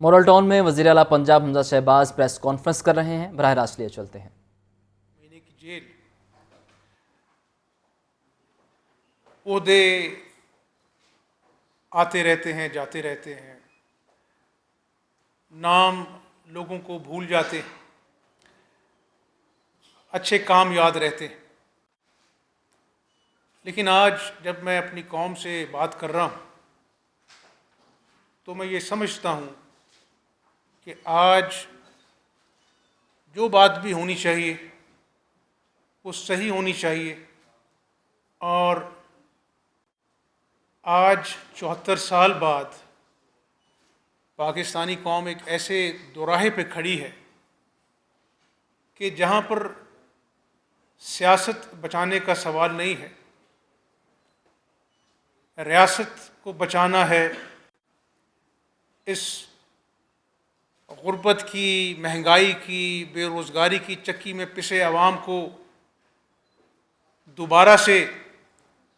Model town में वज़ीर आला पंजाब हमजा शहबाज प्रेस कॉन्फ्रेंस कर रहे हैं। बराह रास्त लिए चलते हैं। महीने की जेल, ओहदे आते रहते हैं, जाते रहते हैं, नाम लोगों को भूल जाते हैं, अच्छे काम याद रहते हैं। लेकिन आज जब मैं अपनी कौम से बात कर रहा हूँ तो मैं ये समझता हूँ कि आज जो बात भी होनी चाहिए वो सही होनी चाहिए। और आज 74 साल बाद पाकिस्तानी कौम एक ऐसे दोराहे पे खड़ी है कि जहाँ पर सियासत बचाने का सवाल नहीं है, रियासत को बचाना है। इस गुर्बत की, महंगाई की, बेरोज़गारी की चक्की में पिसे अवाम को दोबारा से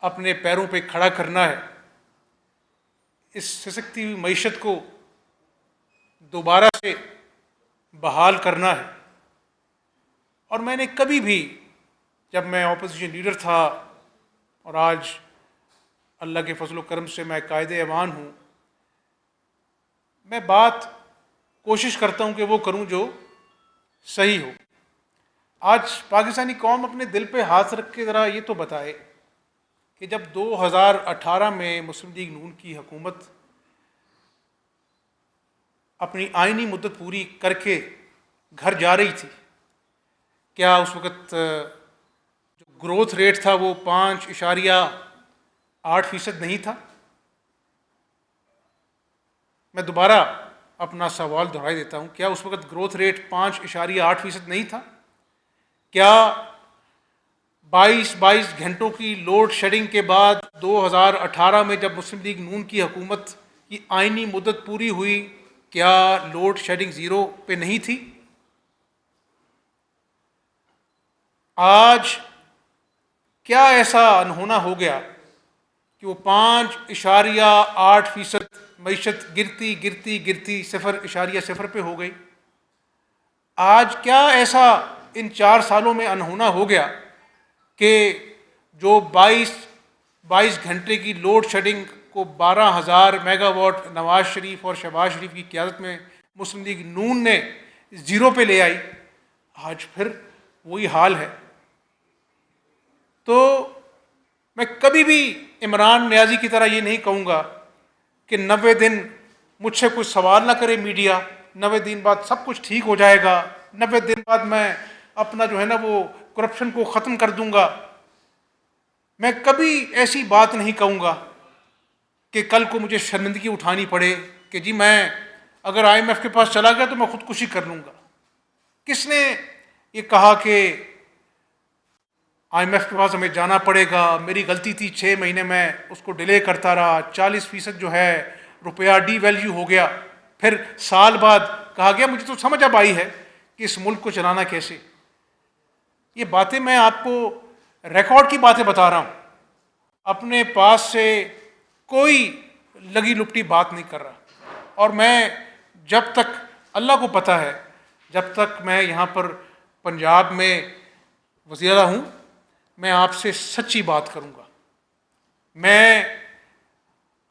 अपने पैरों पे खड़ा करना है। इस सिसकती हुई मईशत को दोबारा से बहाल करना है। और मैंने कभी भी, जब मैं ऑपोजिशन लीडर था और आज अल्लाह के फजल करम से मैं कायदे ऐवान हूँ, मैं बात कोशिश करता हूँ कि वो करूँ जो सही हो। आज पाकिस्तानी कौम अपने दिल पे हाथ रख के ज़रा ये तो बताए कि जब 2018 में मुस्लिम लीग नून की हुकूमत अपनी आइनी मुद्दत पूरी करके घर जा रही थी, क्या उस वक़्त जो ग्रोथ रेट था वो 5.8% नहीं था? मैं दोबारा अपना सवाल दोहराई देता हूँ, क्या उस वक़्त ग्रोथ रेट 5.8% नहीं था? क्या 22 घंटों की लोड शेडिंग के बाद 2018 में जब मुस्लिम लीग नून की हुकूमत की आइनी मुद्दत पूरी हुई, क्या लोड शेडिंग ज़ीरो पे नहीं थी? आज क्या ऐसा अनहोना हो गया कि वो 5.8% मईशत गिरती गिरती गिरती 0.0 पे हो गई? आज क्या ऐसा इन 4 सालों में अनहोना हो गया कि जो 22 घंटे की लोड शेडिंग को 12,000 मेगावाट नवाज शरीफ और शहबाज शरीफ की क़यादत में मुस्लिम लीग नून ने ज़ीरो पे ले आई, आज फिर वही हाल है। तो मैं कभी भी इमरान नियाज़ी की तरह ये नहीं कहूँगा कि 90 दिन मुझसे कोई सवाल ना करे मीडिया, 90 दिन बाद सब कुछ ठीक हो जाएगा, 90 दिन बाद मैं अपना जो है ना वो करप्शन को ख़त्म कर दूंगा। मैं कभी ऐसी बात नहीं कहूँगा कि कल को मुझे शर्मिंदगी उठानी पड़े कि जी मैं अगर IMF के पास चला गया तो मैं खुदकुशी कर लूँगा। किसने ये कहा कि IMF के पास हमें जाना पड़ेगा? मेरी गलती थी, 6 महीने में उसको डिले करता रहा, 40% जो है रुपया डी वैल्यू हो गया। फिर साल बाद कहा गया, मुझे तो समझ अब आई है कि इस मुल्क को चलाना कैसे। ये बातें मैं आपको रिकॉर्ड की बातें बता रहा हूँ, अपने पास से कोई लगी लुपटी बात नहीं कर रहा। और मैं जब तक, अल्लाह को पता है, जब तक मैं यहाँ पर पंजाब में वज़ीर हूँ, मैं आपसे सच्ची बात करूँगा। मैं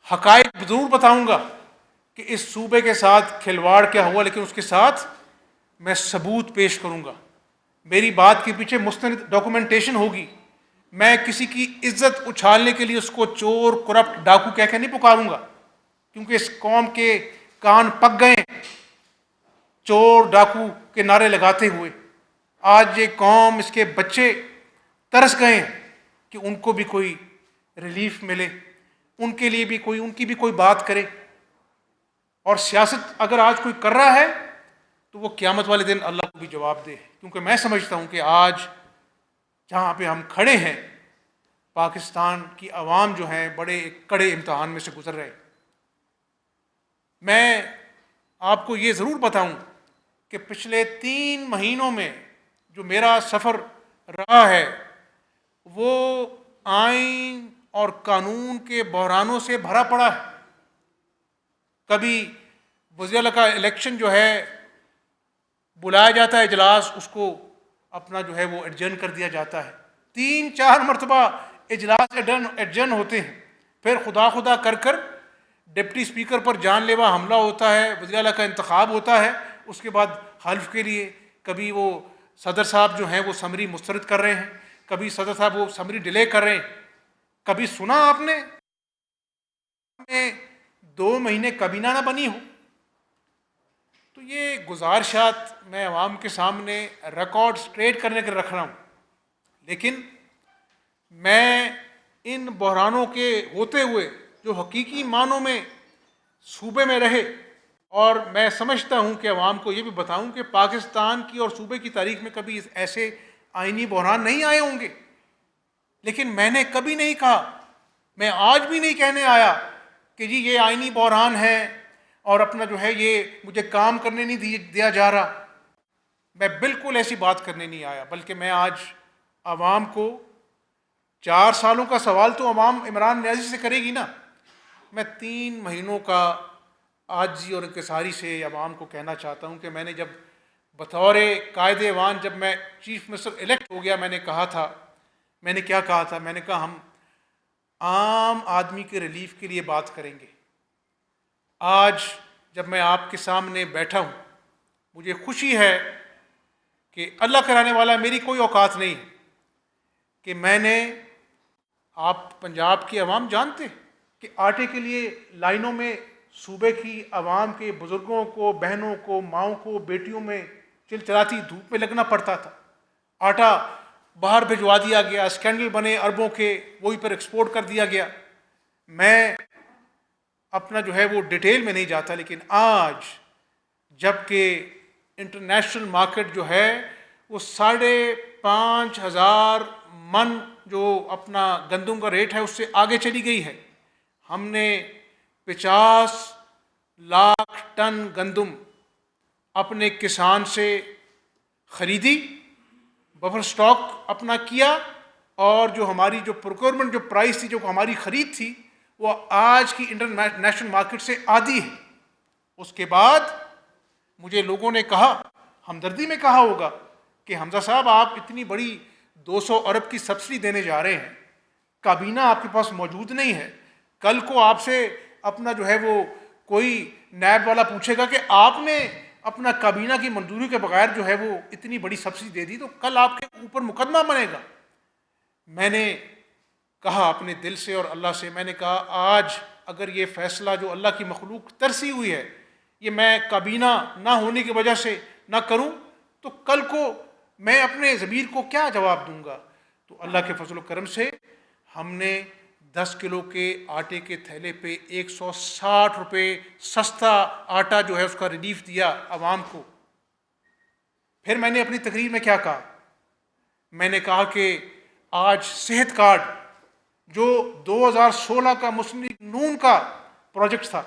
हक़ाइक़ ज़रूर बताऊँगा कि इस सूबे के साथ खिलवाड़ क्या हुआ, लेकिन उसके साथ मैं सबूत पेश करूँगा। मेरी बात के पीछे मुस्तनिद डॉक्यूमेंटेशन होगी। मैं किसी की इज्जत उछालने के लिए उसको चोर, करप्ट, डाकू कह के नहीं पुकारूंगा, क्योंकि इस कौम के कान पक गए चोर डाकू के नारे लगाते हुए। आज ये कौम, इसके बच्चे तरस गए हैं कि उनको भी कोई रिलीफ मिले, उनके लिए भी कोई, उनकी भी कोई बात करे। और सियासत अगर आज कोई कर रहा है तो वो क़यामत वाले दिन अल्लाह को भी जवाब दे। क्योंकि मैं समझता हूँ कि आज जहाँ पे हम खड़े हैं, पाकिस्तान की आवाम जो है बड़े एक कड़े इम्तहान में से गुजर रहे हैं। मैं आपको ये ज़रूर बताऊं कि पिछले 3 महीनों में जो मेरा सफ़र रहा है वो आइन और कानून के बहरानों से भरा पड़ा है। कभी वज़ीर आला का इलेक्शन जो है बुलाया जाता है इजलास, उसको अपना जो है वो एडजर्न कर दिया जाता है। 3-4 मरतबा इजलास एडजर्न होते हैं, फिर खुदा खुदा कर कर डिप्टी स्पीकर पर जानलेवा हमला होता है, वज़ीर आला का इंतखाब होता है। उसके बाद हल्फ के लिए कभी वो सदर साहब जो हैं वो समरी मुस्तरद कर रहे हैं, कभी सदर साहब वो समरी डिले कर रहे हैं। कभी सुना आपने 2 महीने काबीना ना बनी हो? तो ये गुजारिशात मैं अवाम के सामने रिकॉर्ड स्ट्रेट करने के रख रहा हूँ, लेकिन मैं इन बहरानों के होते हुए जो हकीकी मानों में सूबे में रहे, और मैं समझता हूँ कि अवाम को ये भी बताऊँ कि पाकिस्तान की और सूबे की तारीख में कभी ऐसे आइनी बहरान नहीं आए होंगे, लेकिन मैंने कभी नहीं कहा, मैं आज भी नहीं कहने आया कि जी ये आइनी बहरान है और अपना जो है ये मुझे काम करने नहीं दिया जा रहा। मैं बिल्कुल ऐसी बात करने नहीं आया, बल्कि मैं आज आवाम को 4 सालों का सवाल तो आवाम इमरान न्याजी से करेगी ना। मैं 3 महीनों का आजी और इंकिसारी से आवाम को कहना चाहता हूँ कि मैंने जब बतौर कायदेवान जब मैं चीफ मिनिस्टर इलेक्ट हो गया, मैंने कहा था, मैंने क्या कहा था, मैंने कहा हम आम आदमी के रिलीफ के लिए बात करेंगे। आज जब मैं आपके सामने बैठा हूँ, मुझे खुशी है कि अल्लाह कराने वाला, मेरी कोई औकात नहीं है कि मैंने, आप पंजाब की आवाम जानते कि आटे के लिए लाइनों में सूबे की आवाम के बुज़ुर्गों को, बहनों को, माओं को, बेटियों में चिलचिलाती धूप में लगना पड़ता था। आटा बाहर भिजवा दिया गया, स्कैंडल बने अरबों के, वही पर एक्सपोर्ट कर दिया गया। मैं अपना जो है वो डिटेल में नहीं जाता, लेकिन आज जबकि इंटरनेशनल मार्केट जो है वो 5,500 मन जो अपना गंदम का रेट है उससे आगे चली गई है। हमने 50 लाख टन गंदम अपने किसान से खरीदी, बफर स्टॉक अपना किया, और जो हमारी जो प्रोक्योरमेंट जो प्राइस थी, जो हमारी खरीद थी, वो आज की इंटरनेशनल मार्केट से आधी है। उसके बाद मुझे लोगों ने कहा, हमदर्दी में कहा होगा कि हमजा साहब आप इतनी बड़ी 200 अरब की सब्सिडी देने जा रहे हैं, काबीना आपके पास मौजूद नहीं है, कल को आपसे अपना जो है वो कोई नैब वाला पूछेगा कि आपने अपना काबीना की मंजूरी के बगैर जो है वो इतनी बड़ी सब्सिडी दे दी, तो कल आपके ऊपर मुकदमा बनेगा। मैंने कहा अपने दिल से और अल्लाह से, मैंने कहा आज अगर ये फ़ैसला जो अल्लाह की मखलूक तरसी हुई है, ये मैं काबीना ना होने की वजह से ना करूं, तो कल को मैं अपने ज़मीर को क्या जवाब दूंगा। तो अल्लाह के फजल करम से हमने 10 किलो के आटे के थैले पे 160 रुपये सस्ता आटा जो है उसका रिलीफ दिया आवाम को। फिर मैंने अपनी तकरीर में क्या कहा, मैंने कहा कि आज सेहत कार्ड जो 2016 का मुस्लिम लीग नून का प्रोजेक्ट था,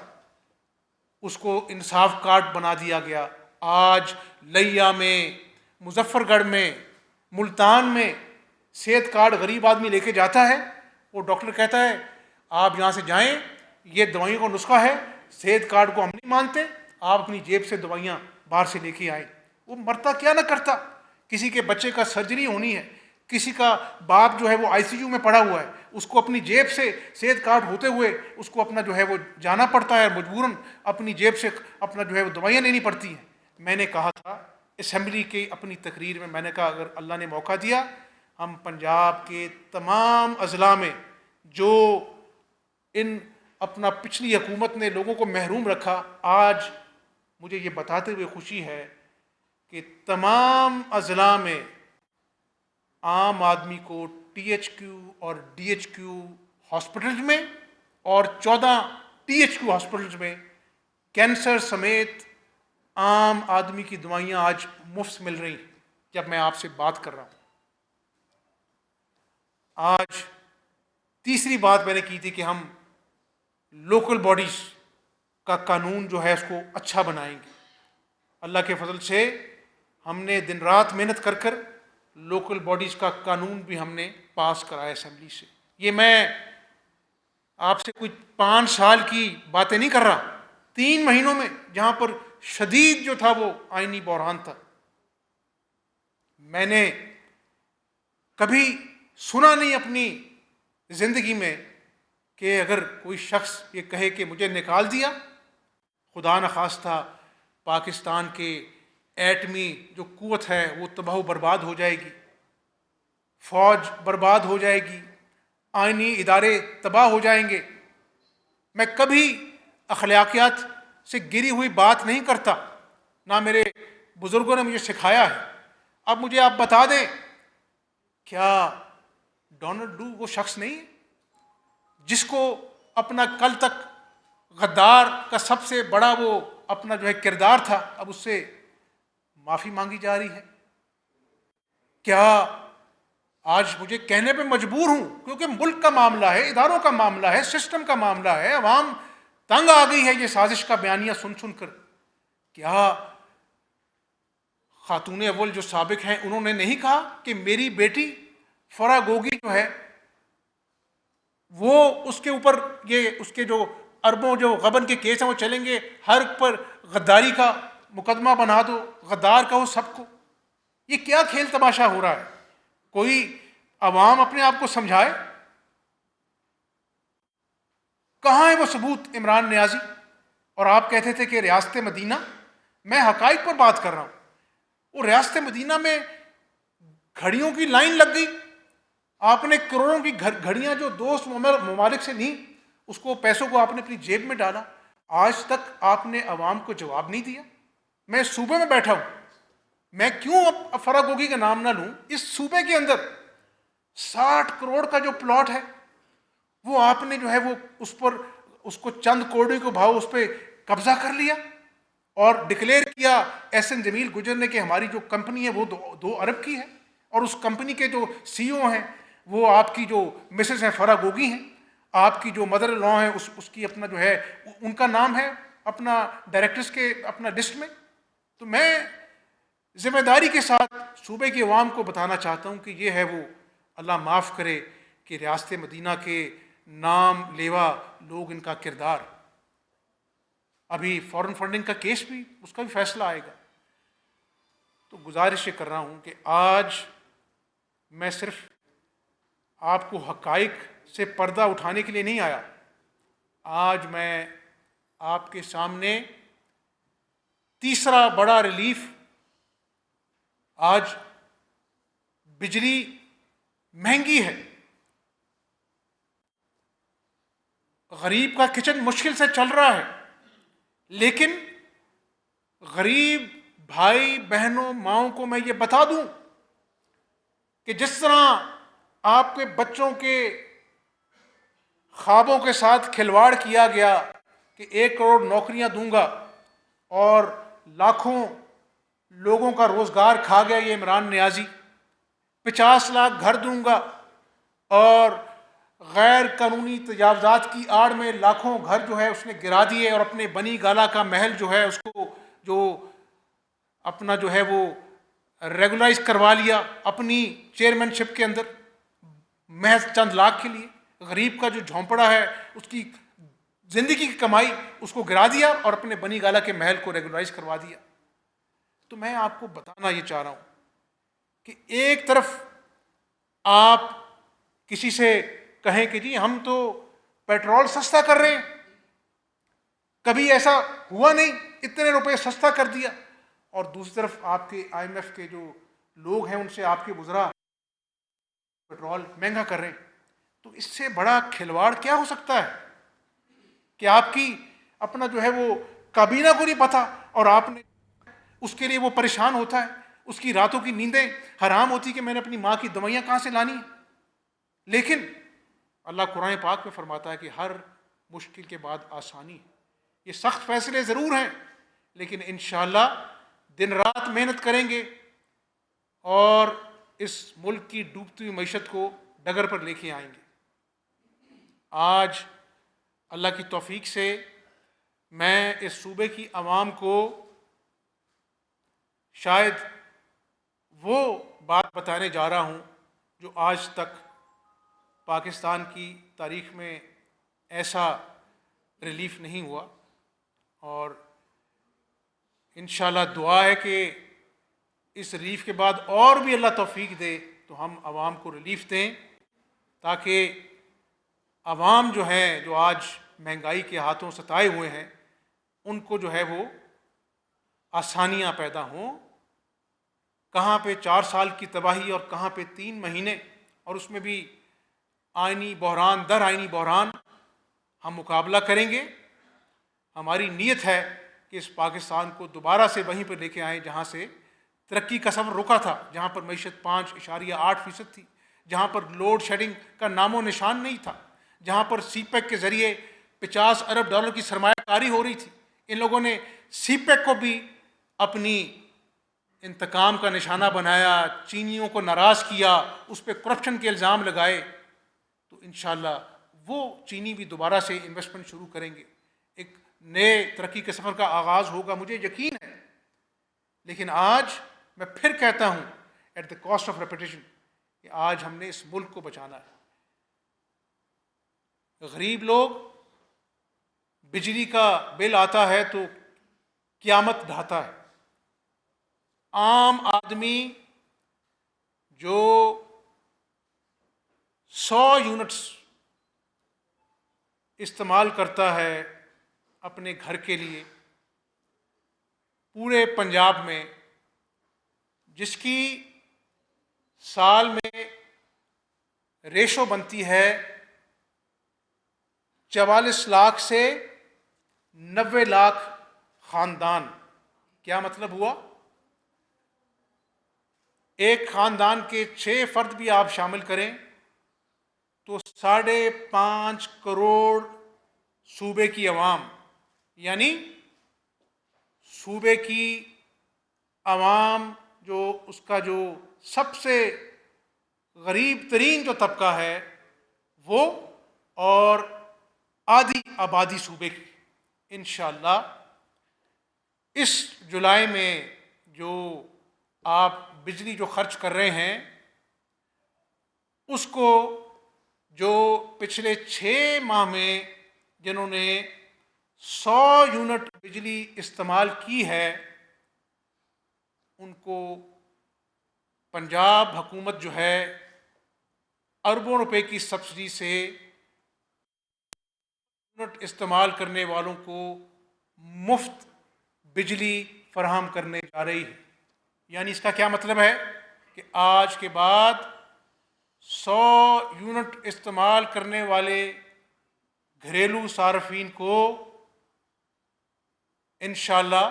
उसको इंसाफ कार्ड बना दिया गया। आज लिया में, मुजफ्फरगढ़ में, मुल्तान में सेहत कार्ड गरीब आदमी लेके जाता है, वो डॉक्टर कहता है आप यहाँ से जाएं, ये दवाइयों का नुस्खा है, सेहत कार्ड को हम नहीं मानते, आप अपनी जेब से दवाइयाँ बाहर से लेके आए। वो मरता क्या ना करता, किसी के बच्चे का सर्जरी होनी है, किसी का बाप जो है वो आईसीयू में पड़ा हुआ है, उसको अपनी जेब से सेहत कार्ड होते हुए उसको अपना जो है वो जाना पड़ता है, मजबूरन अपनी जेब से अपना जो है वो दवाइयाँ लेनी पड़ती हैं। मैंने कहा था असेंबली की अपनी तकरीर में, मैंने कहा अगर अल्लाह ने मौका दिया, हम पंजाब के तमाम अजला में जो इन अपना पिछली हुकूमत ने लोगों को महरूम रखा, आज मुझे ये बताते हुए खुशी है कि तमाम अजला में आम आदमी को टीएचक्यू और डीएचक्यू हॉस्पिटल्स में और 14 टीएचक्यू हॉस्पिटल्स में कैंसर समेत आम आदमी की दवाइयाँ आज मुफ्त मिल रही हैं। जब मैं आपसे बात कर रहा हूँ, आज तीसरी बात मैंने की थी कि हम लोकल बॉडीज़ का कानून जो है उसको अच्छा बनाएंगे। अल्लाह के फजल से हमने दिन रात मेहनत कर कर लोकल बॉडीज़ का कानून भी हमने पास कराया असेंबली से। ये मैं आपसे कोई 5 साल की बातें नहीं कर रहा, 3 महीनों में जहां पर शदीद जो था वो आईनी बहरान था, मैंने कभी सुना नहीं अपनी ज़िंदगी में कि अगर कोई शख्स ये कहे कि मुझे निकाल दिया, खुदा न खास्ता पाकिस्तान के एटमी जो कुव्वत है वो तबाह बर्बाद हो जाएगी, फ़ौज बर्बाद हो जाएगी, आईनी इदारे तबाह हो जाएंगे। मैं कभी अखलाकियात से गिरी हुई बात नहीं करता, ना मेरे बुज़ुर्गों ने मुझे सिखाया है। अब मुझे आप बता दें, क्या डोनाल्ड डू वो शख्स नहीं है जिसको अपना कल तक गद्दार का सबसे बड़ा वो अपना जो है किरदार था, अब उससे माफ़ी मांगी जा रही है? क्या आज मुझे कहने पे मजबूर हूं, क्योंकि मुल्क का मामला है, इदारों का मामला है, सिस्टम का मामला है, अवाम तंग आ गई है ये साजिश का बयानिया सुन सुनकर। क्या खातून अव्वल जो साबिक हैं उन्होंने नहीं कहा कि मेरी बेटी फरा गोगी जो है वो उसके ऊपर ये उसके जो अरबों जो गबन के केस हैं वो चलेंगे, हर पर गद्दारी का मुकदमा बना दो, गद्दार कहो सबको? ये क्या खेल तमाशा हो रहा है? कोई अवाम अपने आप को समझाए। कहाँ है वो सबूत इमरान नियाजी? और आप कहते थे कि रियासत मदीना, मैं हकाइक पर बात कर रहा हूं। वो रियासत मदीना में घड़ियों की लाइन लग गई, आपने करोड़ों की घड़ियां जो दोस्त ममालिक से ली, उसको पैसों को आपने अपनी जेब में डाला। आज तक आपने अवाम को जवाब नहीं दिया। मैं सूबे में बैठा हूं, मैं क्यों अब फरा गोगी का नाम ना लूं? इस सूबे के अंदर 60 करोड़ का जो प्लॉट है वो आपने जो है वो उस पर उसको चंद करोड़ को भाव उस पर कब्जा कर लिया और डिक्लेयर किया एहसन जमील गुजर ने कि हमारी जो कंपनी है वो 2 अरब की है, और उस कंपनी के जो सीईओ हैं वो आपकी जो मिसेस हैं फरा गोगी हैं, आपकी जो मदर लॉ है उसकी अपना जो है उनका नाम है अपना डायरेक्टर्स के अपना लिस्ट में। तो मैं जिम्मेदारी के साथ सूबे की अवाम को बताना चाहता हूँ कि ये है वो, अल्लाह माफ़ करे, कि रियासत मदीना के नाम लेवा लोग, इनका किरदार। अभी फॉरेन फंडिंग का केस भी, उसका भी फैसला आएगा। तो गुजारिश ये कर रहा हूँ कि आज मैं सिर्फ आपको हकाइक से पर्दा उठाने के लिए नहीं आया, आज मैं आपके सामने तीसरा बड़ा रिलीफ, आज बिजली महंगी है, गरीब का किचन मुश्किल से चल रहा है, लेकिन गरीब भाई बहनों माओं को मैं ये बता दूं कि जिस तरह आपके बच्चों के ख्वाबों के साथ खिलवाड़ किया गया कि 1 करोड़ नौकरियां दूंगा और लाखों लोगों का रोजगार खा गया ये इमरान नियाजी, 50 लाख घर दूंगा और गैर कानूनी तजावजात की आड़ में लाखों घर जो है उसने गिरा दिए और अपने बनी गाला का महल जो है उसको जो अपना जो है वो रेगुलराइज करवा लिया अपनी चेयरमैनशिप के अंदर, महज चंद लाख के लिए। गरीब का जो झोंपड़ा है उसकी जिंदगी की कमाई उसको गिरा दिया और अपने बनी गाला के महल को रेगुलराइज करवा दिया। तो मैं आपको बताना ये चाह रहा हूं कि एक तरफ आप किसी से कहें कि जी हम तो पेट्रोल सस्ता कर रहे हैं, कभी ऐसा हुआ नहीं, इतने रुपए सस्ता कर दिया, और दूसरी तरफ आपके IMF के जो लोग हैं उनसे आपके वज़रा पेट्रोल महंगा कर रहे हैं। तो इससे बड़ा खिलवाड़ क्या हो सकता है कि आपकी अपना जो है वो काबीना को नहीं पता और आपने उसके लिए वो परेशान होता है, उसकी रातों की नींदें हराम होती कि मैंने अपनी माँ की दवाइयाँ कहाँ से लानी है। लेकिन अल्लाह कुरान पाक में फरमाता है कि हर मुश्किल के बाद आसानी है। ये सख्त फैसले ज़रूर हैं, लेकिन इंशाअल्लाह दिन रात मेहनत करेंगे और इस मुल्क की डूबती हुई मईशत को डगर पर लेके आएंगे। आज अल्लाह की तौफीक से मैं इस सूबे की आवाम को शायद वो बात बताने जा रहा हूँ जो आज तक पाकिस्तान की तारीख में ऐसा रिलीफ नहीं हुआ, और इंशाल्लाह दुआ है कि इस रिलीफ के बाद और भी अल्लाह तौफीक दे तो हम आवाम को रिलीफ दें, ताकि आवाम जो है, जो आज महंगाई के हाथों सताए हुए हैं, उनको जो है वो आसानियाँ पैदा हों। कहाँ पे 4 साल की तबाही और कहाँ पे 3 महीने, और उसमें भी आइनी बहरान दर आइनी बहरान हम मुकाबला करेंगे। हमारी नीयत है कि इस पाकिस्तान को दोबारा से वहीं पर लेके आएँ जहाँ से तरक्की का सफ़र रुका था, जहाँ पर मईशत 5.8% थी, जहाँ पर लोड शेडिंग का नामो निशान नहीं था, जहाँ पर सीपेक के ज़रिए 50 अरब डॉलर की सरमायाकारी हो रही थी। इन लोगों ने सीपेक को भी अपनी इंतकाम का निशाना बनाया, चीनियों को नाराज़ किया, उस पर करप्शन के इल्ज़ाम लगाए। तो इंशाल्लाह वो चीनी भी दोबारा से इन्वेस्टमेंट शुरू करेंगे, एक नए तरक्की के सफ़र का आगाज़ होगा, मुझे यकीन है। लेकिन आज मैं फिर कहता हूँ, at the cost of repetition, कि आज हमने इस मुल्क को बचाना है। गरीब लोग, बिजली का बिल आता है तो क़यामत ढाता है। आम आदमी जो 100 यूनिट्स इस्तेमाल करता है अपने घर के लिए पूरे पंजाब में, जिसकी साल में रेशो बनती है 44 लाख से 90 लाख ख़ानदान। क्या मतलब हुआ? एक ख़ानदान के 6 फ़र्द भी आप शामिल करें तो 5.5 करोड़ सूबे की अवाम, यानी सूबे की अवाम जो उसका जो सबसे गरीब तरीन जो तबका है वो, और आधी आबादी सूबे की। इंशाअल्लाह इस जुलाई में जो आप बिजली जो खर्च कर रहे हैं उसको, जो पिछले 6 माह में जिन्होंने 100 यूनिट बिजली इस्तेमाल की है, उनको पंजाब हुकूमत जो है अरबों रुपए की सब्सिडी से यूनिट इस्तेमाल करने वालों को मुफ्त बिजली फराहम करने जा रही है। यानी इसका क्या मतलब है कि आज के बाद 100 यूनिट इस्तेमाल करने वाले घरेलू सार्फिन को इंशाअल्लाह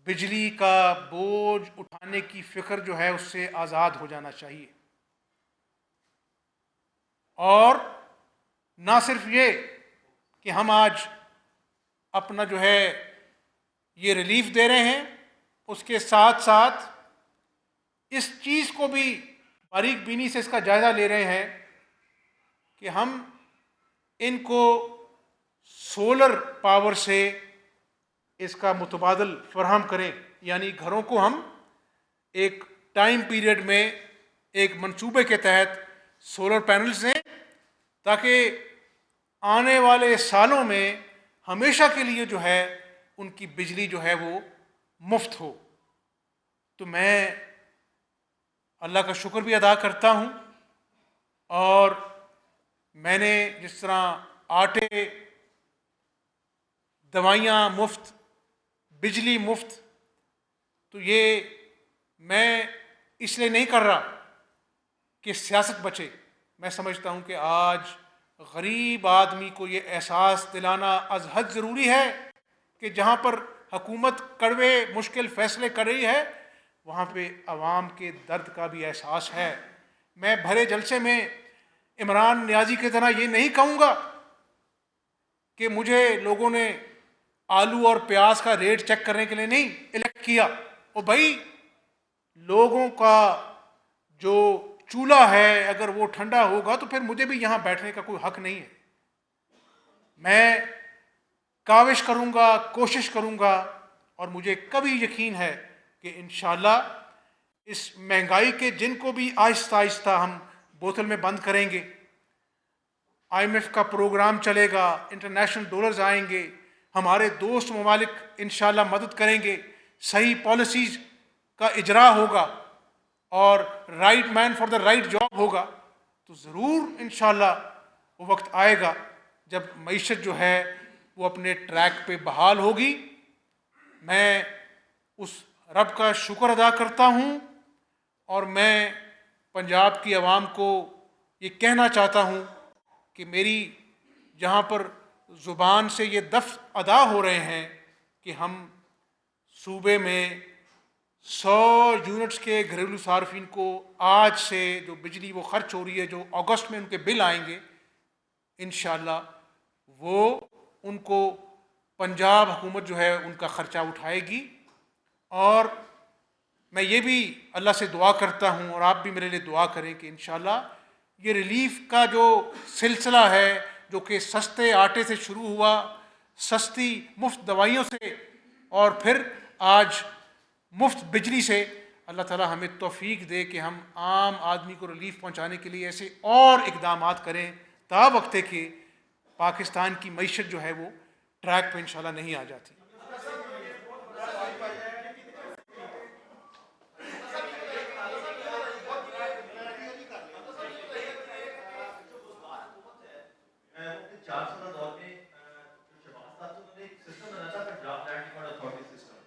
बिजली का बोझ उठाने की फ़िक्र जो है उससे आज़ाद हो जाना चाहिए। और ना सिर्फ ये कि हम आज अपना जो है ये रिलीफ दे रहे हैं, उसके साथ साथ इस चीज़ को भी बारीक बीनी से इसका जायज़ा ले रहे हैं कि हम इनको सोलर पावर से इसका मुतबादल फराहम करें। यानी घरों को हम एक टाइम पीरियड में एक मंसूबे के तहत सोलर पैनल्स दें, ताकि आने वाले सालों में हमेशा के लिए जो है उनकी बिजली जो है वो मुफ्त हो। तो मैं अल्लाह का शुक्र भी अदा करता हूँ, और मैंने जिस तरह आटे, दवाइयाँ मुफ्त, बिजली मुफ्त, तो ये मैं इसलिए नहीं कर रहा कि सियासत बचे। मैं समझता हूँ कि आज गरीब आदमी को ये एहसास दिलाना अज़ हद ज़रूरी है कि जहाँ पर हुकूमत कड़वे मुश्किल फ़ैसले कर रही है, वहाँ पे आवाम के दर्द का भी एहसास है। मैं भरे जलसे में इमरान नियाज़ी की तरह ये नहीं कहूँगा कि मुझे लोगों ने आलू और प्याज का रेट चेक करने के लिए नहीं इलेक्ट किया। और भाई, लोगों का जो चूल्हा है अगर वो ठंडा होगा तो फिर मुझे भी यहाँ बैठने का कोई हक नहीं है। मैं काविश करूँगा, कोशिश करूँगा, और मुझे कभी यकीन है कि इंशाअल्लाह इस महंगाई के जिनको भी आहिस्ता आहिस्ता हम बोतल में बंद करेंगे, IMF का प्रोग्राम चलेगा, इंटरनेशनल डॉलर्स आएंगे, हमारे दोस्त ममालिक इंशाल्लाह मदद करेंगे, सही पॉलिसीज़ का इजरा होगा और right man for the right job होगा, तो ज़रूर इंशाल्लाह वो वक्त आएगा जब मईशत जो है वो अपने ट्रैक पे बहाल होगी। मैं उस रब का शुक्र अदा करता हूँ और मैं पंजाब की आवाम को ये कहना चाहता हूँ कि मेरी जहाँ पर ज़ुबान से ये दफ़ अदा हो रहे हैं कि हम सूबे में 100 यूनिट्स के घरेलू सार्फिन को आज से जो बिजली वो खर्च हो रही है, जो अगस्त में उनके बिल आएंगे, इंशाल्लाह वो उनको पंजाब हुकूमत जो है उनका ख़र्चा उठाएगी। और मैं ये भी अल्लाह से दुआ करता हूँ और आप भी मेरे लिए दुआ करें कि इंशाल्लाह ये रिलीफ़ का जो सिलसिला है, जो कि सस्ते आटे से शुरू हुआ, सस्ती मुफ्त दवाइयों से और फिर आज मुफ्त बिजली से, अल्लाह ताला हमें तौफीक दे कि हम आम आदमी को रिलीफ पहुंचाने के लिए ऐसे और इकदामात करें ता वक्त के पाकिस्तान की मईशत जो है वो ट्रैक पे इंशाल्लाह नहीं आ जाती। उनके 4 साल दौर में जो शहबाज साहब थे उन्होंने एक सिस्टम बनाया था Punjab land record authority system,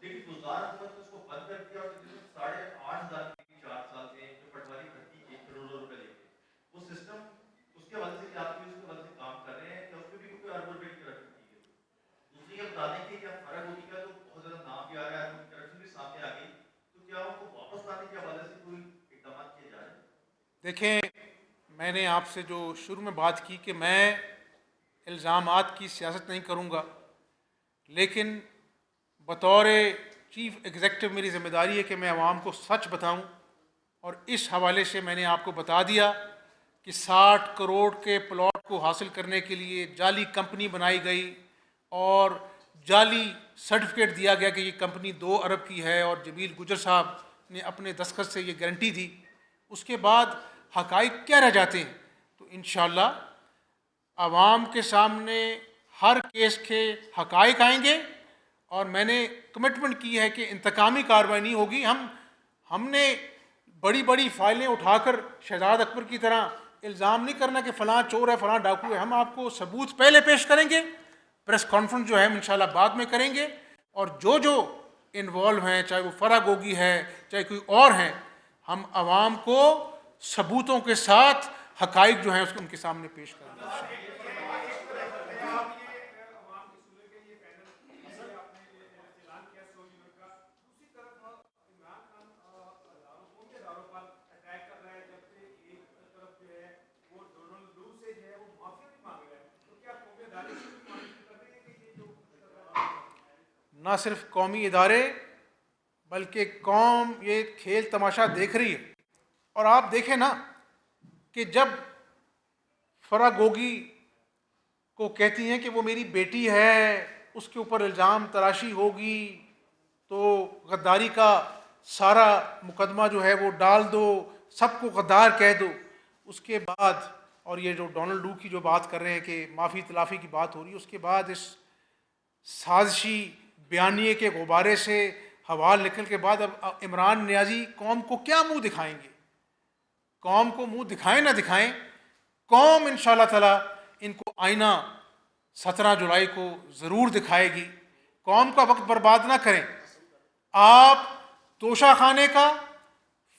लेकिन गुज़दार हुकूमत ने उसको बंद कर दिया और तकरीबन 8,500 की 4 साल में जो पटवारी भर्ती 1 करोड़ रुपए लेके वो सिस्टम उसके हवाले से क्या आप भी उसके हवाले से काम कर रहे हैं या उसमें भी कोई अरब रुपए की रकम की गई? दूसरी ये बता दें कि क्या फर्क होगी का जो बहुत ज़्यादा नाम भी आ रहा है, करप्शन भी सामने आ गई, तो क्या उनको वापस लाने के हवाले से कोई इकदाम किए जा रहे हैं? देखें, मैंने आपसे जो शुरू में बात की कि मैं इल्ज़ामात की सियासत नहीं करूँगा, लेकिन बतौर चीफ़ एग्ज़ेक्टिव मेरी ज़िम्मेदारी है कि मैं आवाम को सच बताऊँ। और इस हवाले से मैंने आपको बता दिया कि 60 करोड़ के प्लॉट को हासिल करने के लिए जाली कंपनी बनाई गई और जाली सर्टिफिकेट दिया गया कि ये कंपनी 2 अरब की है और जमील गुजर साहब ने अपने दस्तखत से ये गारंटी दी। उसके बाद हक़ाइक़ क्या रह जाते हैं? तो इंशाअल्लाह आवाम के सामने हर केस के हक़ाइक़ आएंगे और मैंने कमिटमेंट की है कि इंतकामी कार्रवाई नहीं होगी। हमने बड़ी बड़ी फाइलें उठाकर शहजाद अकबर की तरह इल्ज़ाम नहीं करना कि फ़लाँ चोर है, फ़लाँ डाकू है। हम आपको सबूत पहले पेश करेंगे, प्रेस कॉन्फ्रेंस जो है हम इंशाल्लाह बाद में करेंगे और जो इन्वॉल्व हैं, चाहे वो फरा गोगी है, चाहे कोई और हैं, हम आवाम को सबूतों के साथ हक़ाइक़ जो हैं उसको उनके सामने पेश करेंगे। ना सिर्फ कौमी इदारे बल्कि कौम ये खेल तमाशा देख रही है। और आप देखें ना कि जब फरा गोगी को कहती हैं कि वो मेरी बेटी है, उसके ऊपर इल्ज़ाम तराशी होगी तो गद्दारी का सारा मुकदमा जो है वो डाल दो, सबको गद्दार कह दो। उसके बाद और ये जो डोनाल्ड डू की जो बात कर रहे हैं कि माफ़ी तलाफ़ी की बात हो रही है, उसके बाद इस साजिशी बयानिए के गुब्बारे से हवा निकल के बाद अब इमरान नियाज़ी कौम को क्या मुंह दिखाएंगे? कौम को मुंह दिखाएं ना दिखाएं, कौम इंशाअल्लाह ताला इनको आईना 17 जुलाई को ज़रूर दिखाएगी। कौम का वक्त बर्बाद ना करें। आप तोशा खाने का,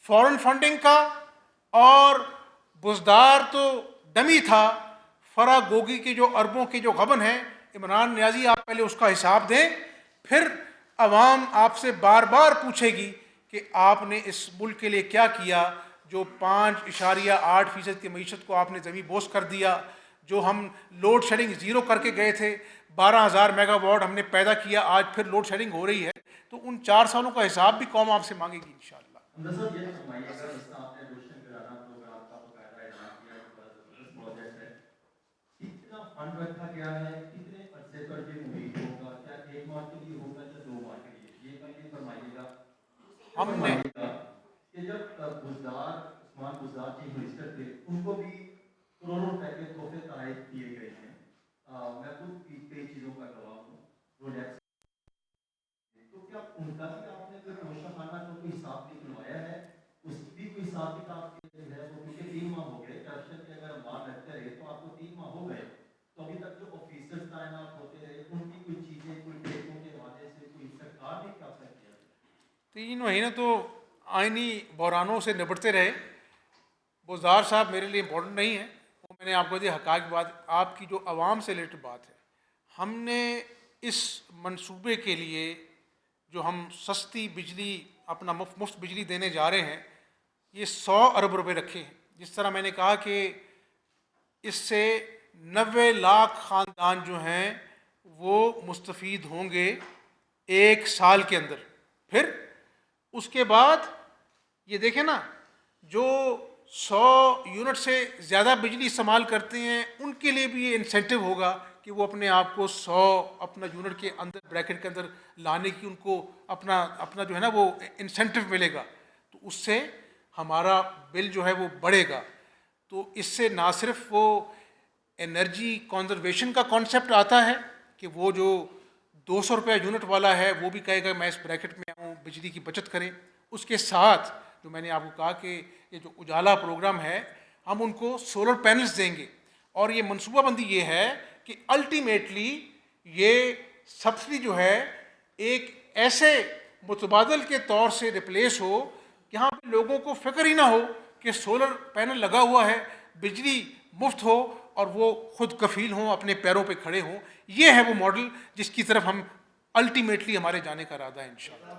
फॉरेन फंडिंग का और बुजदार तो डमी था, फरा गोगी के जो अरबों के जो गबन हैं, इमरान नियाज़ी आप पहले उसका हिसाब दें, फिर अवाम आपसे बार बार पूछेगी कि आपने इस मुल्क के लिए क्या किया। जो 5.8% की मईशत को आपने ज़मीन बोस कर दिया, जो हम लोड शेडिंग ज़ीरो करके गए थे, 12,000 मेगावाट हमने पैदा किया, आज फिर लोड शेडिंग हो रही है। तो उन 4 सालों का हिसाब भी कौम आपसे मांगेगी इंशाअल्लाह। फंड रखा गया है, कितने अरसे पर ये मुहीत होगा? क्या 1 माह के लिए होगा या 2 माह के लिए? ये पहले फरमाइएगा। हमने कि जब बुजदार उस्मान बुजदार चीफ मिनिस्टर थे, उनको भी करोड़ों रुपए के तोहफे तहफ़ दिए गए हैं। मैं खुद कई चीज़ों का गवाह हूँ। रोलेक्स, तो क्या उनका भी आपने कोई पोशाखाना का कोई हिसाब निकलवाया है? उसकी भी कोई हिसाब किताब के है वो? क्योंकि 3 माह हो गए करप्शन के, अगर हम बात रखते रहे तो आपको 3 माह हो गए, तो अभी तक जो ऑफिसर्स तैनात होते रहे उनकी कोई चीज़ें, कोई डेटों के हवाले से कोई सरकार ने क्या तय किया? 3 महीने तो आइनी बहरानों से निपटते रहे। बुज़दार साहब मेरे लिए इम्पोर्टेंट नहीं है, वो मैंने आपको दी हक़ाइक़ बात। आपकी जो आवाम से रिलेटेड बात है, हमने इस मंसूबे के लिए जो हम सस्ती बिजली अपना मुफ्त बिजली देने जा रहे हैं, ये 100 अरब रुपए रखे हैं। जिस तरह मैंने कहा कि इससे 90 लाख ख़ानदान जो हैं वो मुस्तफ़ीद होंगे 1 साल के अंदर। फिर उसके बाद ये देखें ना, जो 100 यूनिट से ज़्यादा बिजली इस्तेमाल करते हैं उनके लिए भी ये इंसेंटिव होगा कि वो अपने आप को 100 अपना यूनिट के अंदर ब्रैकेट के अंदर लाने की उनको अपना अपना जो है ना वो इंसेंटिव मिलेगा। तो उससे हमारा बिल जो है वो बढ़ेगा। तो इससे ना सिर्फ वो एनर्जी कंजर्वेशन का कॉन्सेप्ट आता है कि वो जो 200 रुपया यूनिट वाला है वो भी कहेगा मैं इस ब्रैकेट में आऊँ, बिजली की बचत करें। उसके साथ जो मैंने आपको कहा कि ये जो उजाला प्रोग्राम है, हम उनको सोलर पैनल्स देंगे। और ये मनसूबाबंदी ये है कि अल्टीमेटली ये सब्सिडी जो है एक ऐसे मुतबादल के तौर से रिप्लेस हो, यहाँ पे लोगों को फिक्र ही ना हो कि सोलर पैनल लगा हुआ है, बिजली मुफ्त हो और वो खुद कफील हों, अपने पैरों पे खड़े हों। ये है वो मॉडल जिसकी तरफ हम अल्टीमेटली हमारे जाने का इरादा है इंशाल्लाह।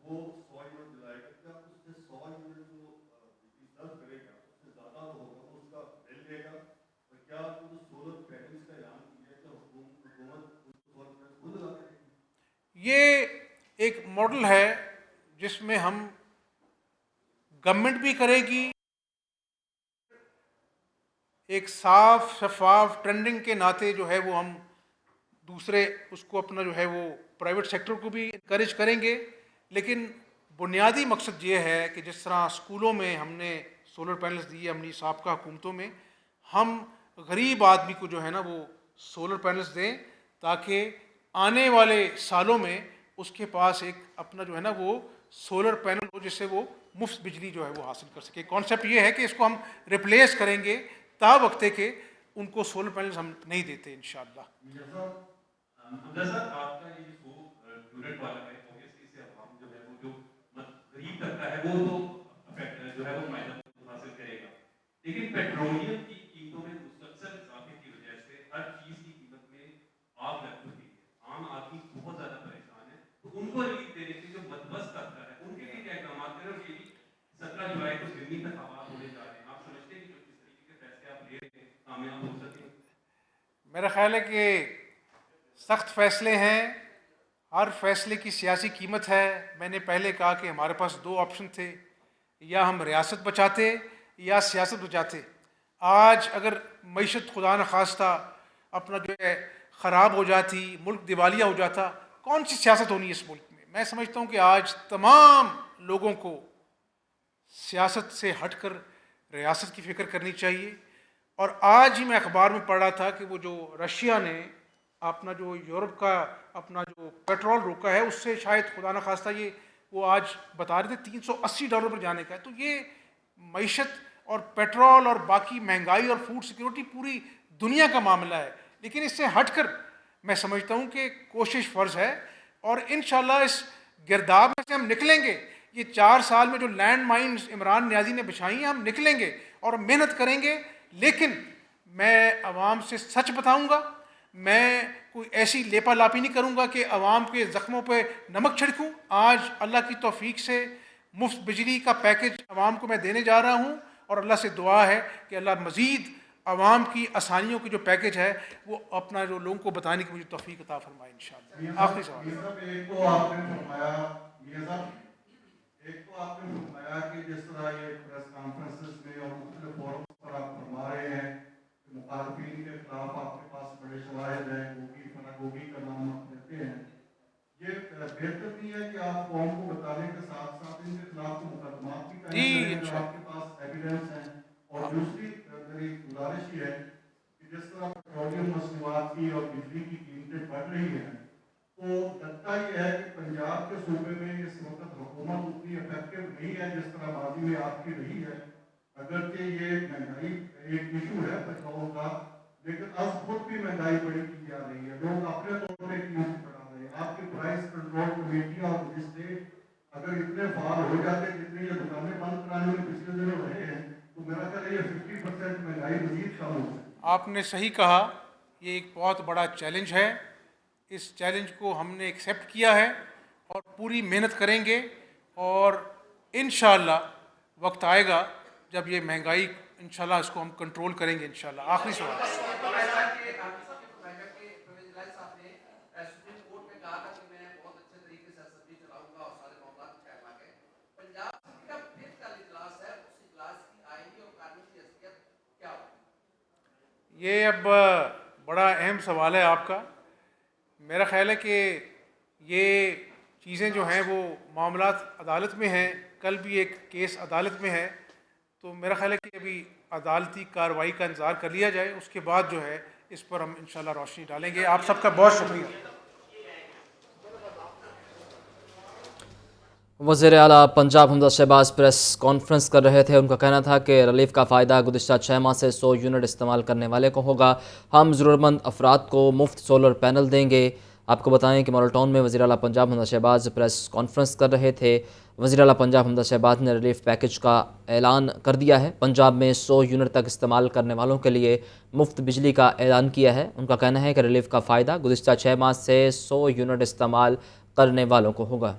वो 100 यूनिट दिलाएगा, क्या उससे 100 यूनिट जो बिजली सर्व करेगा उससे ज़्यादा तो होगा, वो उसका बिल देगा? और क्या आपको जो सोलर पैनल्स का ऐलान किया है, क्या हुकूमत सोलर पैनल खुद लगा करेगी? ये एक मॉडल है जिसमें हम गवर्नमेंट भी करेगी, एक साफ शफाफ ट्रेंडिंग के नाते जो है वो हम दूसरे उसको अपना जो है वो प्राइवेट सेक्टर को भी इनकरेज करेंगे। लेकिन बुनियादी मकसद ये है कि जिस तरह स्कूलों में हमने सोलर पैनल्स दिए अपनी साबका हुकूमतों में, हम गरीब आदमी को जो है ना वो सोलर पैनल्स दें ताकि आने वाले सालों में उसके पास एक अपना जो है ना वो सोलर पैनल हो जिससे वो मुफ्त बिजली जो है वो हासिल कर सके। कॉन्सेप्ट ये है कि इसको हम रिप्लेस करेंगे, ता वक्ते के उनको सोलर पैनल्स हम नहीं देते इंशाअल्लाह। हमजा साहब, आपका ये जो यूनिट वाला है, ऑब्वियसली इससे अवाम जो है वो जो गरीब तबका है वो तो जो है वो फायदा हासिल करेगा, लेकिन पेट्रोलियम की कीमतों में मुसलसल इजाफे की वजह से हर चीज की कीमत में आग लग चुकी है। आम आदमी बहुत ज्यादा परेशान है, तो उनको रिलीफ देने के लिए जो मदबस तबका है उनके लिए क्या इकदाम करें? और ये भी 17 जुलाई को जिमनी इंतखाबात होने जा रहे हैं, आप समझते हैं कि जो इस तरीके के फैसले आप ले रहे हैं कामयाब हो सके? मेरा ख्याल है कि सख्त फैसले हैं, हर फैसले की सियासी कीमत है। मैंने पहले कहा कि हमारे पास 2 ऑप्शन थे, या हम रियासत बचाते या सियासत बचाते। आज अगर मईशत खुदा न खास्ता अपना जो है ख़राब हो जाती, मुल्क दिवालिया हो जाता, कौन सी सियासत होनी है इस मुल्क में? मैं समझता हूँ कि आज तमाम लोगों को सियासत से हटकर रियासत की फ़िक्र करनी चाहिए। और आज ही मैं अखबार में पढ़ रहा था कि वो जो रशिया ने अपना जो यूरोप का अपना जो पेट्रोल रोका है, उससे शायद खुदा न खास्ता ये वो आज बता रहे थे $380 पर जाने का है। तो ये मईशत और पेट्रोल और बाकी महंगाई और फूड सिक्योरिटी पूरी दुनिया का मामला है। लेकिन इससे हटकर मैं समझता हूँ कि कोशिश फ़र्ज़ है और इंशाअल्लाह इस गिरदाव में से हम निकलेंगे। ये 4 साल में जो लैंड माइन्स इमरान नियाज़ी ने बिछाई हैं, हम निकलेंगे और मेहनत करेंगे। लेकिन मैं आवाम से सच बताऊंगा, मैं कोई ऐसी लेपालापी नहीं करूंगा कि आवाम के ज़ख्मों पे नमक छिड़कूं। आज अल्लाह की तौफीक से मुफ्त बिजली का पैकेज आवाम को मैं देने जा रहा हूं और अल्लाह से दुआ है कि अल्लाह मज़ीद आवाम की आसानियों की जो पैकेज है वो अपना जो लोगों को बताने की मुझे तौफीक अता फरमाए इंशाअल्लाह। आखिरी सवाल। एक तो आपने फरमाया मियां साहब, एक तो आपने फरमाया कि जिस तरह ये प्रेस कॉन्फ्रेंसेस में और मुख्तलिफ फोरम्स पर आप फरमा रहे हैं कि मुखालफिन के खिलाफ आपके पास बड़े शवाहिद हैं, गोगी फना गोगी का नाम आप लेते हैं, ये बेहतर नहीं है कि आप कौम को बताने माफी जी, कहें अगर इंशाल्लाह। आपके पास एविडेंस है। और दूसरी मेरी गुजारिश ये है कि जिस तरह पेट्रोलियम मसनूआत की और बिजली की कीमतें बढ़ रही हैं, तो लगता ये है कि पंजाब के सूबे में इस वक्त हुकूमत उतनी इफेक्टिव नहीं है जिस तरह माजी में आपकी रही है। अगरचे ये महंगाई एक इशू है पेट्रोल का, लेकिन अब खुद भी महंगाई बड़ी की जा रही है, लोग अपने तौर पर कीमत बढ़ा रहे हैं। आपकी प्राइस कंट्रोल कमेटियाँ और मजिस्ट्रेट अगर इतने फाल हो जाते जितनी ये दुकानें बंद कराने में पिछले दिनों रहे हैं, तो मेरा ख्याल है ये 50% महंगाई मजीद कम हो जाए। आपने सही कहा, ये एक बहुत बड़ा चैलेंज है। इस चैलेंज को हमने एक्सेप्ट किया है और पूरी मेहनत करेंगे, और इंशाअल्लाह वक्त आएगा जब ये महंगाई इंशाअल्लाह इसको हम कंट्रोल करेंगे इंशाअल्लाह। आखिरी सवाल। ये अब बड़ा अहम सवाल है आपका। मेरा ख़्याल है कि ये चीज़ें जो हैं वो मामलात अदालत में हैं, कल भी एक केस अदालत में है, तो मेरा ख़्याल है कि अभी अदालती कार्रवाई का इंतज़ार कर लिया जाए, उसके बाद जो है इस पर हम इंशाल्लाह रोशनी डालेंगे। आप सबका बहुत शुक्रिया। वज़ीर आला पंजाब हमज़ा शहबाज प्रेस कॉन्फ्रेंस कर रहे थे। उनका कहना था कि रिलीफ का फ़ायदा गुज़िश्ता 6 माह से 100 यूनिट इस्तेमाल करने वाले को होगा। हम ज़रूरतमंद अफराद को मुफ्त सोलर पैनल देंगे। आपको बताएं कि मॉडल टाउन में वज़ीर आला पंजाब हमज़ा शहबाज प्रेस कॉन्फ्रेंस कर रहे थे। वज़ीर आला पंजाब हमज़ा शहबाज ने रिलीफ पैकेज का ऐलान कर दिया है। पंजाब में 100 यूनिट तक इस्तेमाल करने वालों के लिए मुफ्त बिजली का ऐलान किया है। उनका कहना है कि रिलीफ का फ़ायदा गुज़िश्ता 6 माह से 100 यूनिट इस्तेमाल करने वालों को होगा।